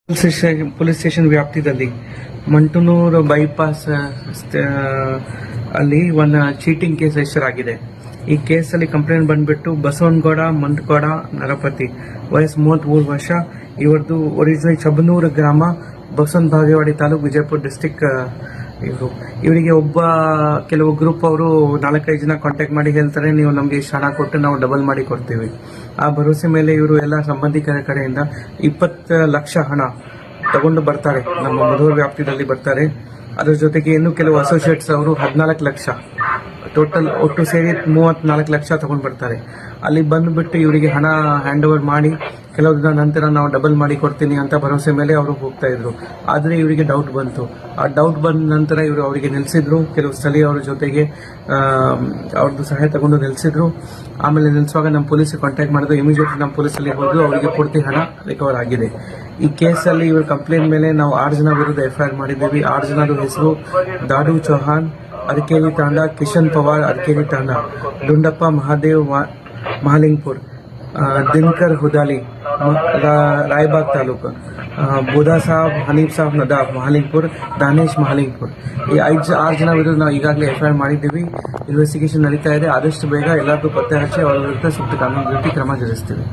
Police station ವ್ಯಾಪ್ತಿಯಲ್ಲಿ ಮಂಟನೂರು bypass ಅಲ್ಲಿ ಒಂದು ಚೀಟಿಂಗ್ ಕೇಸ್ ರಿಜಿಸ್ಟರ್ ಆಗಿದೆ. ಈ ಕೇಸಲ್ಲಿ ಕಂಪ್ಲೇಂಟ್ ಬಂದ್ಬಿಟ್ಟು ಬಸವನಗೌಡ ಮಂದಗೌಡ ನರಪತಿ, ವಯಸ್ಸು 33 ವರ್ಷ. ಇವ್ರದ್ದು ಒರಿಜಿನಲ್ ಚಬನೂರು ಗ್ರಾಮ, ಬಸವನ ಬಾಗೇವಾಡಿ ತಾಲೂಕು, ವಿಜಯಪುರ ಡಿಸ್ಟಿಕ್. ಇವರಿಗೆ ಕೆಲವು ಗ್ರೂಪ್ ಅವರು 4-5 ಜನ ಕಾಂಟ್ಯಾಕ್ಟ್ ಮಾಡಿ ಹೇಳ್ತಾರೆ, ನೀವು ನಮಗೆ ಇಷ್ಟು ಹಣ ಕೊಟ್ಟು ನಾವು ಡಬಲ್ ಮಾಡಿ ಕೊಡ್ತೀವಿ. ಆ ಭರವಸೆ ಮೇಲೆ ಇವರು ಎಲ್ಲ ಸಂಬಂಧಿಕರ ಕಡೆಯಿಂದ 20 ಲಕ್ಷ ಹಣ ತಗೊಂಡು ಬರ್ತಾರೆ, ನಮ್ಮ ಮಧುರ ವ್ಯಾಪ್ತಿಯಲ್ಲಿ ಬರ್ತಾರೆ. ಅದರ ಜೊತೆಗೆ ಇನ್ನು ಕೆಲವು ಅಸೋಸಿಯೇಟ್ಸ್ ಅವರು 14 ಲಕ್ಷ, ಟೋಟಲ್ ಒಟ್ಟು ಸೇರಿ 34 ಲಕ್ಷ ತಗೊಂಡು ಬರ್ತಾರೆ. ಅಲ್ಲಿ ಬಂದ್ಬಿಟ್ಟು ಇವರಿಗೆ ಹಣ ಹ್ಯಾಂಡ್ ಓವರ್ ಮಾಡಿ ಕೆಲವು ದಿನ ನಂತರ ನಾವು ಡಬಲ್ ಮಾಡಿ ಕೊಡ್ತೀನಿ ಅಂತ ಭರವಸೆ ಮೇಲೆ ಅವರು ಹೋಗ್ತಾ ಇದ್ರು. ಆದರೆ ಇವರಿಗೆ ಡೌಟ್ ಬಂತು. ಆ ಡೌಟ್ ಬಂದ ನಂತರ ಇವರು ಅವರಿಗೆ ನಿಲ್ಲಿಸಿದ್ರು. ಕೆಲವು ಸ್ಥಳೀಯರ ಜೊತೆಗೆ ಅವ್ರದ್ದು ಸಹಾಯ ತಗೊಂಡು ನಿಲ್ಲಿಸಿದ್ರು. ಆಮೇಲೆ ನಿಲ್ಲಿಸುವಾಗ ನಮ್ಮ ಪೊಲೀಸ್ ಕಾಂಟ್ಯಾಕ್ಟ್ ಮಾಡಿದ್ರು. ಇಮಿಡಿಯೇಟ್ಲಿ ನಮ್ಮ ಪೊಲೀಸಲ್ಲಿ ಹೋದ್ರು, ಅವರಿಗೆ ಪೂರ್ತಿ ಹಣ ರಿಕವರ್ ಆಗಿದೆ. ಈ ಕೇಸಲ್ಲಿ ಇವ್ರ ಕಂಪ್ಲೇಂಟ್ ಮೇಲೆ ನಾವು 6 ಜನ ವಿರುದ್ಧ FIR ಮಾಡಿದ್ದೀವಿ. 6 ಜನದ ಹೆಸರು ದಾಡು ಚೌಹಾನ್, ಅರಕೇರಿ ತಾಂಡ, ಕಿಶನ್ ಪವಾರ್, ಅರಕೇರಿ ತಾಂಡ, ಡುಂಡಪ್ಪ ಮಹಾದೇವ್ ಮಹಾಲಿಂಗ್ಪುರ್, ದಿನಕರ್ ಹುದಾಲಿ, ರಾಯಬಾಗ್ ತಾಲೂಕು, ಬುಧಾ ಸಾಬ್, ಹನೀಫ್ ಸಾಬ್ ನದಾಫ್ ಮಹಾಲಿಂಗ್ಪುರ್, ದಾನೇಶ್ ಮಹಾಲಿಂಗ್ಪುರ್. ಈ 6 ಜನ ವಿರುದ್ಧ ನಾವು ಈಗಾಗಲೇ FIR ಮಾಡಿದ್ದೀವಿ. ಇನ್ವೆಸ್ಟಿಗೇಷನ್ ನಡೀತಾ ಇದೆ. ಆದಷ್ಟು ಬೇಗ ಎಲ್ಲರಿಗೂ ಪತ್ತೆ ಹಚ್ಚಿ ಅವರ ವಿರುದ್ಧ ಸೂಕ್ತ ಕಾನೂನು ರೀತಿ ಕ್ರಮ ಜರುಗಿಸ್ತೀವಿ.